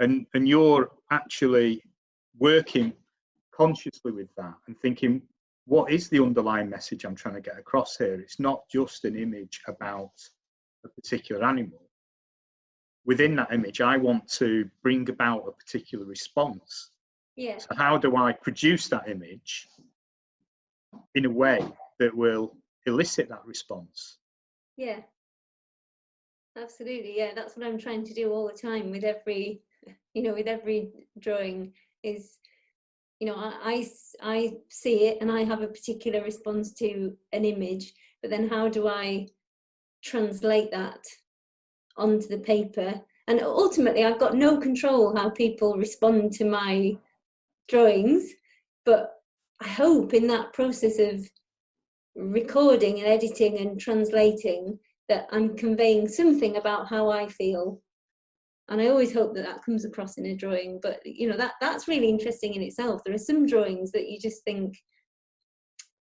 and you're actually working consciously with that and thinking, what is the underlying message I'm trying to get across here? It's not just an image about a particular animal. Within that image, I want to bring about a particular response. Yeah. So how do I produce that image in a way that will elicit that response? Yeah. Absolutely. Yeah, that's what I'm trying to do all the time with every, with every drawing is, I see it and I have a particular response to an image, but then how do I translate that onto the paper? And ultimately I've got no control how people respond to my drawings, but I hope in that process of recording and editing and translating that I'm conveying something about how I feel. And I always hope that comes across in a drawing. But that's really interesting in itself. There are some drawings that you just think,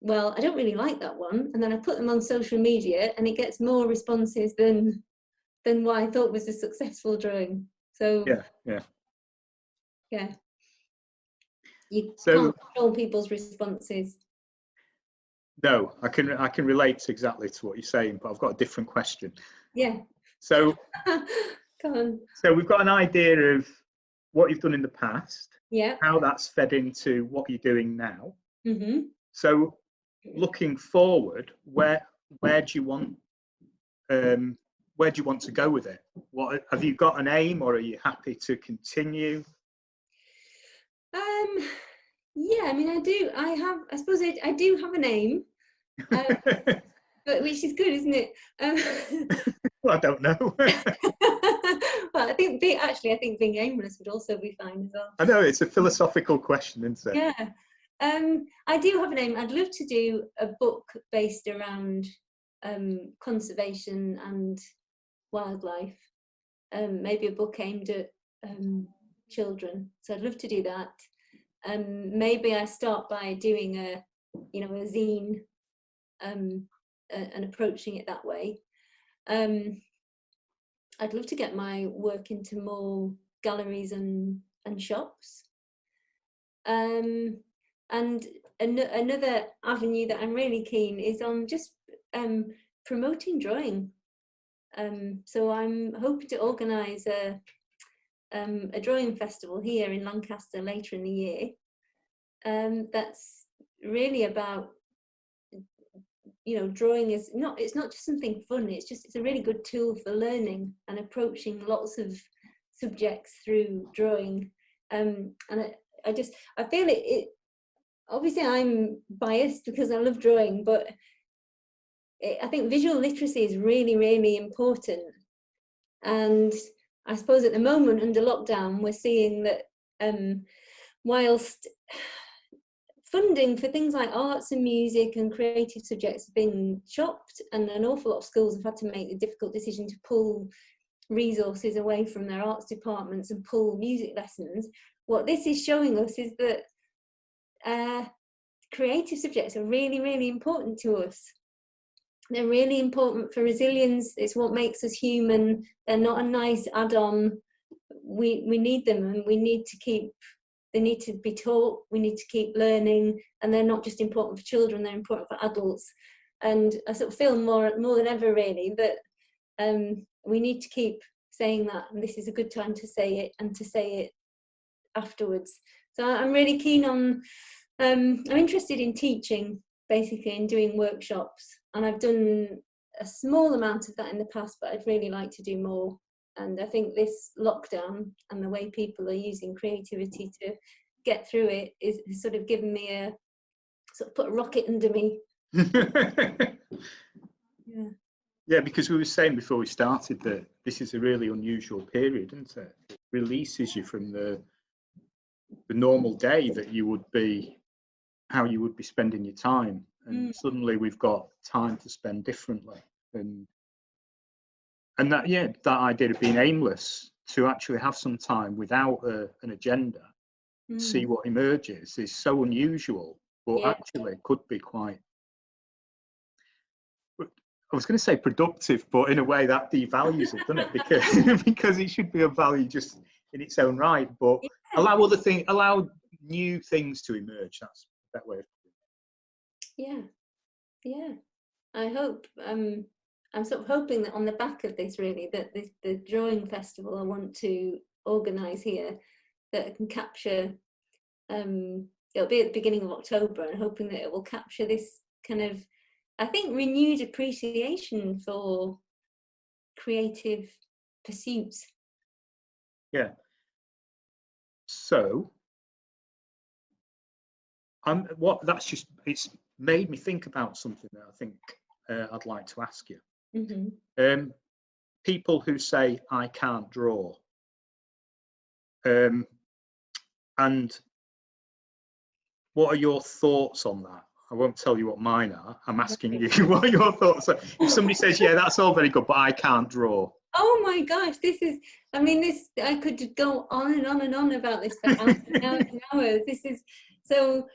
well, I don't really like that one, and then I put them on social media and it gets more responses than what I thought was a successful drawing. So yeah, you can't control people's responses. No, I can relate exactly to what you're saying, but I've got a different question. Yeah. So Go on. So we've got an idea of what you've done in the past, yeah, how that's fed into what you're doing now. Mm-hmm. So looking forward, where do you want to go with it? What have you got an aim, or are you happy to continue? Yeah, I mean, I suppose I do have a name, but which is good, isn't it? Well, I don't know. Well, I think being aimless would also be fine as well. I know it's a philosophical question, isn't it? Yeah. I do have a name. I'd love to do a book based around conservation and wildlife. Maybe a book aimed at children. So I'd love to do that. Maybe I start by doing a zine and approaching it that way. I'd love to get my work into more galleries and shops. And another avenue that I'm really keen is on just promoting drawing. So I'm hoping to organise a drawing festival here in Lancaster later in the year. That's really about, drawing is it's not just something fun. It's a really good tool for learning and approaching lots of subjects through drawing. And I feel it obviously I'm biased because I love drawing, but I think visual literacy is really, really important. And I suppose at the moment under lockdown, we're seeing that whilst funding for things like arts and music and creative subjects have been chopped, and an awful lot of schools have had to make the difficult decision to pull resources away from their arts departments and pull music lessons, what this is showing us is that creative subjects are really, really important to us. They're really important for resilience. It's what makes us human. They're not a nice add-on. We need them, and they need to be taught. We need to keep learning, and they're not just important for children, they're important for adults. And I sort of feel more than ever really that we need to keep saying that, and this is a good time to say it, and to say it afterwards. So I'm really keen on, I'm interested in teaching, basically, and doing workshops, and I've done a small amount of that in the past, but I'd really like to do more. And I think this lockdown and the way people are using creativity to get through it is sort of given me a sort of put a rocket under me. Yeah. Yeah, because we were saying before we started that this is a really unusual period, isn't it? It releases you from the normal day that you would be, how you would be spending your time, and suddenly we've got time to spend differently. And that, yeah, that idea of being aimless, to actually have some time without an agenda, see what emerges, is so unusual, but actually could be quite, I was going to say productive, but in a way that devalues it, doesn't it? Because it should be of value just in its own right, but allow new things to emerge. That's that way of putting it. Yeah. I hope. I'm sort of hoping that on the back of this, really, that the drawing festival I want to organise here, that it can capture. It'll be at the beginning of October, and hoping that it will capture this kind of, I think, renewed appreciation for creative pursuits. Yeah. So, it's made me think about something that I think I'd like to ask you. Mm-hmm. People who say I can't draw, and what are your thoughts on that? I won't tell you what mine are. I'm asking you what your thoughts are. If somebody says, yeah, that's all very good, but I can't draw. Oh my gosh, I could go on and on and on about this for hours and hours and hours. This is so,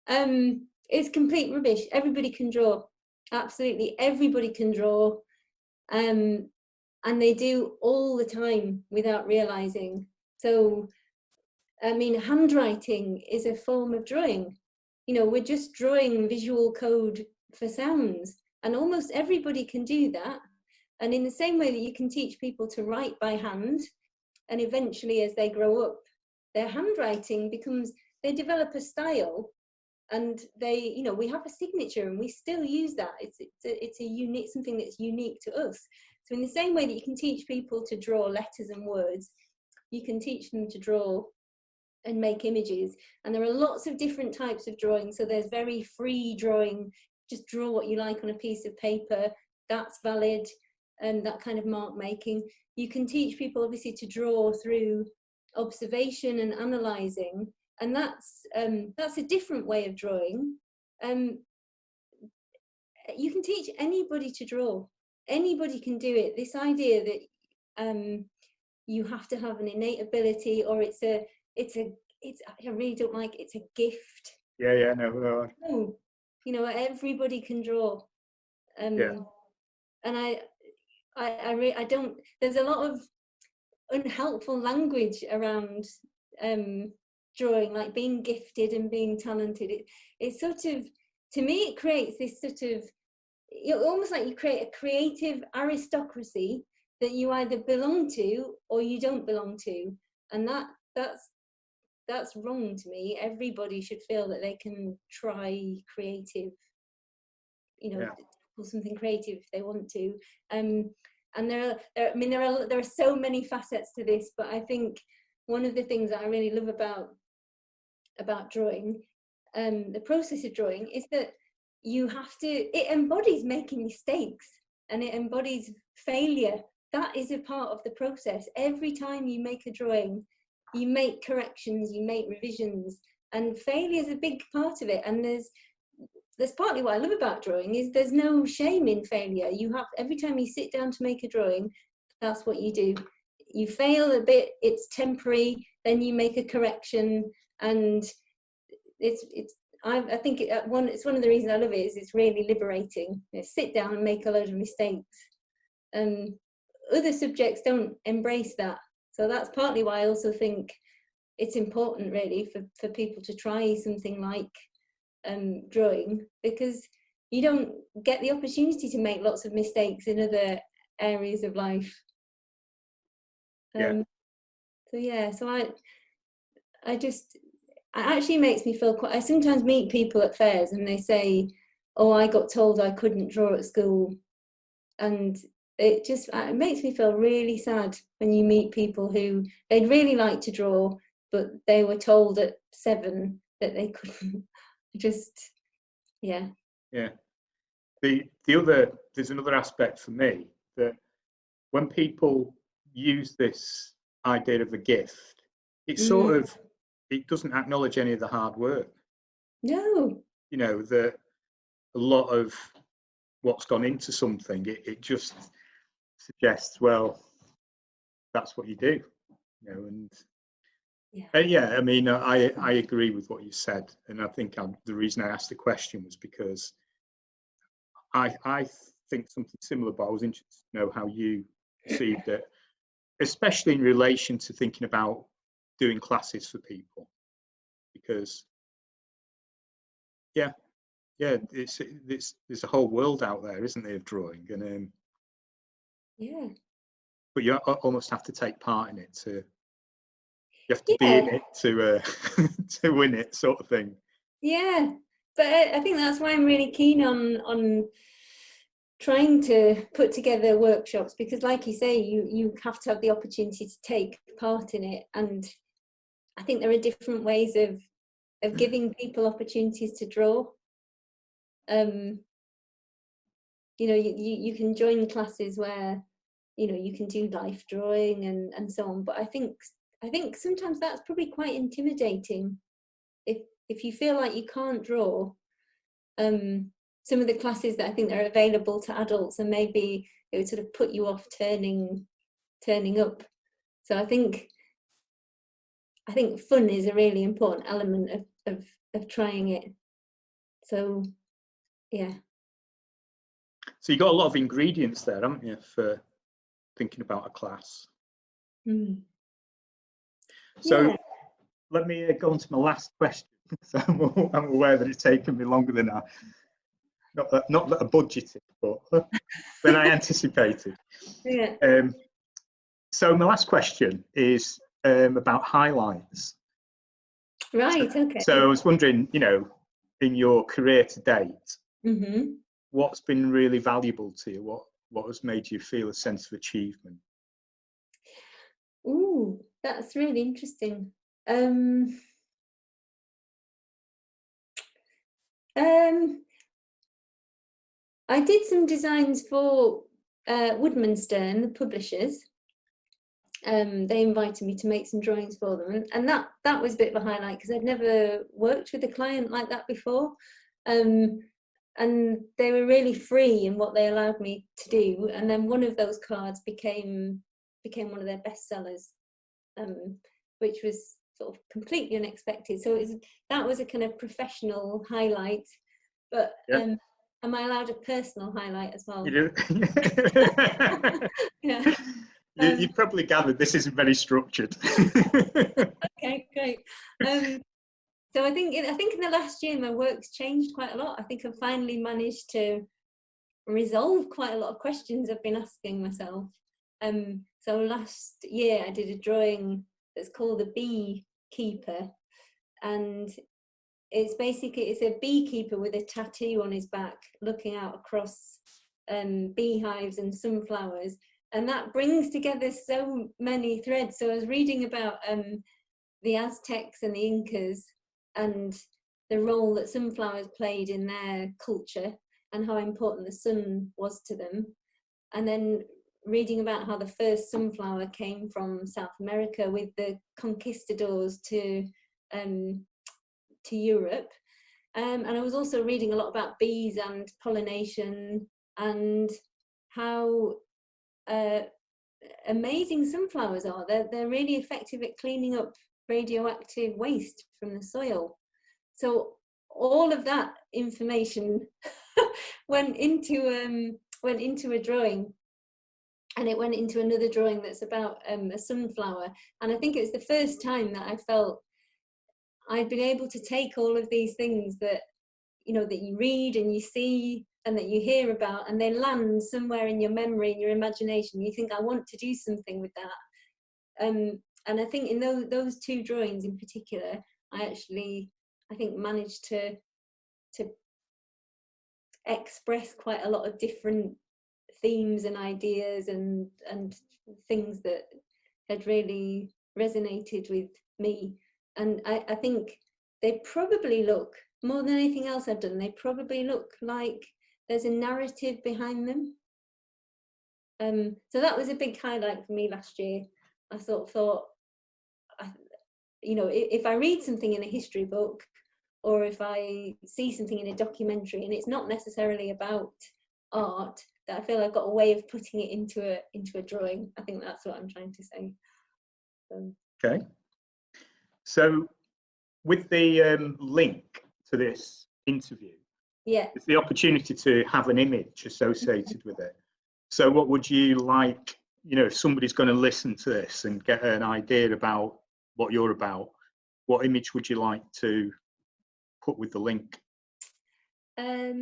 it's complete rubbish. Everybody can draw. Absolutely, everybody can draw. And they do all the time without realizing. So, I mean, handwriting is a form of drawing. We're just drawing visual code for sounds, and almost everybody can do that. And in the same way that you can teach people to write by hand, and eventually as they grow up, their handwriting they develop a style, and we have a signature, and we still use that. It's a unique, something that's unique to us. So in the same way that you can teach people to draw letters and words, you can teach them to draw and make images. And there are lots of different types of drawing. So there's very free drawing, just draw what you like on a piece of paper, that's valid, and that kind of mark making. You can teach people obviously to draw through observation and analysing, and that's a different way of drawing. You can teach anybody to draw. Anybody can do it. This idea that you have to have an innate ability, or I really don't like, it's a gift. Yeah, No, you know, everybody can draw. Yeah. And I don't, there's a lot of unhelpful language around drawing, like being gifted and being talented. It's sort of, to me, it creates this sort of, almost like you create a creative aristocracy that you either belong to or you don't belong to, and that's wrong to me. Everybody should feel that they can try creative, you know, or something creative if they want to. And there are so many facets to this, but I think one of the things that I really love about drawing, the process of drawing, is that it embodies making mistakes, and it embodies failure. That is a part of the process. Every time you make a drawing, you make corrections, you make revisions, and failure is a big part of it. And there's partly what I love about drawing, is there's no shame in failure. Every time you sit down to make a drawing, that's what you do. You fail a bit, it's temporary, then you make a correction, and I think it's one of the reasons I love it, is it's really liberating. You know, sit down and make a load of mistakes. Other subjects don't embrace that. So that's partly why I also think it's important, really, for people to try something like drawing, because you don't get the opportunity to make lots of mistakes in other areas of life. So it actually makes me feel I sometimes meet people at fairs and they say, oh, I got told I couldn't draw at school, and it makes me feel really sad when you meet people who they'd really like to draw, but they were told at 7 that they couldn't. There's another aspect for me, that when people use this idea of a gift, it doesn't acknowledge any of the hard work. No. You know, that a lot of what's gone into something, it just suggests, well, that's what you do, you know. And I mean, I agree with what you said, and I think the reason I asked the question was because I think something similar, but I was interested to know how you perceived it, especially in relation to thinking about doing classes for people, because there's a whole world out there, isn't there, of drawing, and but you almost have to take part in it you have to be in it to to win it, sort of thing. Yeah, but I think that's why I'm really keen on trying to put together workshops, because like you say, you have to have the opportunity to take part in it, and I think there are different ways of giving people opportunities to draw. You know, you can join classes where, you know, you can do life drawing and so on, but I think sometimes that's probably quite intimidating if you feel like you can't draw. Some of the classes that I think are available to adults, and maybe it would sort of put you off turning up. So I think fun is a really important element of trying it. So yeah. So you got a lot of ingredients there, haven't you, for thinking about a class? So let me go on to my last question. So I'm aware that it's taken me longer than not that I budgeted, but than I anticipated. So my last question is about highlights. Right. Okay. So I was wondering, you know, in your career to date, what's been really valuable to you? What has made you feel a sense of achievement? Ooh, that's really interesting. I did some designs for Woodmanstern, the publishers. They invited me to make some drawings for them, and that was a bit of a highlight because I'd never worked with a client like that before, and they were really free in what they allowed me to do. And then one of those cards became one of their best sellers, which was sort of completely unexpected. So that was a kind of professional highlight, but Yeah. am I allowed a personal highlight as well? You do. Yeah. You probably gathered this isn't very structured. Okay, great. So I think in the last year my work's changed quite a lot. I think I've finally managed to resolve quite a lot of questions I've been asking myself. So last year I did a drawing that's called the Beekeeper, and it's a beekeeper with a tattoo on his back looking out across beehives and sunflowers, and that brings together so many threads. So I was reading about the Aztecs and the Incas and the role that sunflowers played in their culture and how important the sun was to them, and then reading about how the first sunflower came from South America with the conquistadors to Europe. And I was also reading a lot about bees and pollination and how amazing sunflowers are. They're really effective at cleaning up radioactive waste from the soil. So all of that information went into a drawing, and it went into another drawing that's about a sunflower. And I think it was the first time that I felt I'd been able to take all of these things that that you read and you see and that you hear about, and they land somewhere in your memory, in your imagination. You think, I want to do something with that. And I think in those two drawings in particular, I think managed to express quite a lot of different themes and ideas and things that had really resonated with me. And I think they probably look, more than anything else I've done, they probably look like there's a narrative behind them. So that was a big highlight for me last year. I sort of thought, if I read something in a history book, or if I see something in a documentary and it's not necessarily about art, that I feel I've got a way of putting it into a drawing. I think that's what I'm trying to say. Okay. So with the link to this interview, it's the opportunity to have an image associated with it. So what would you like, if somebody's going to listen to this and get an idea about what you're about, what image would you like to put with the link? I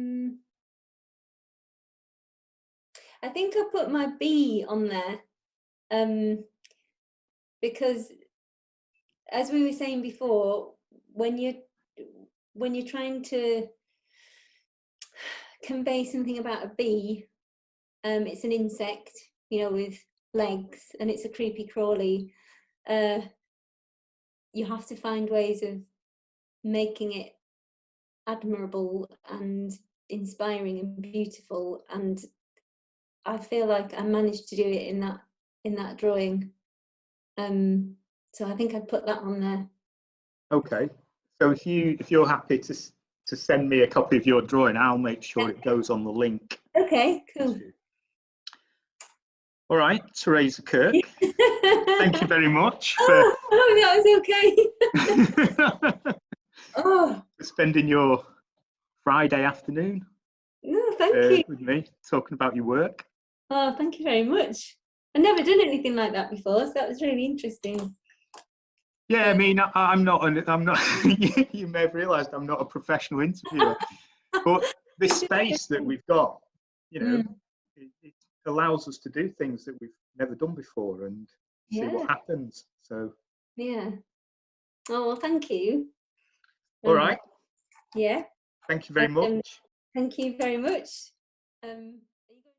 think I'll put my bee on there, because as we were saying before, when you're trying to convey something about a bee, it's an insect, with legs, and it's a creepy crawly. You have to find ways of making it admirable and inspiring and beautiful, and I feel like I managed to do it in that drawing. So I think I'd put that on there. Okay. So if you're happy to send me a copy of your drawing, I'll make sure it goes on the link. Okay, cool. All right, Teresa Kirk. Thank you very much for that was okay. for spending your Friday afternoon thank you. with me, talking about your work. Oh, thank you very much. I've never done anything like that before, so that was really interesting. Yeah, I mean, I'm not. You may have realised I'm not a professional interviewer, but this space that we've got, it allows us to do things that we've never done before and see what happens. So yeah. Oh, well, thank you. All right. Yeah. Thank you very much. Thank you very much.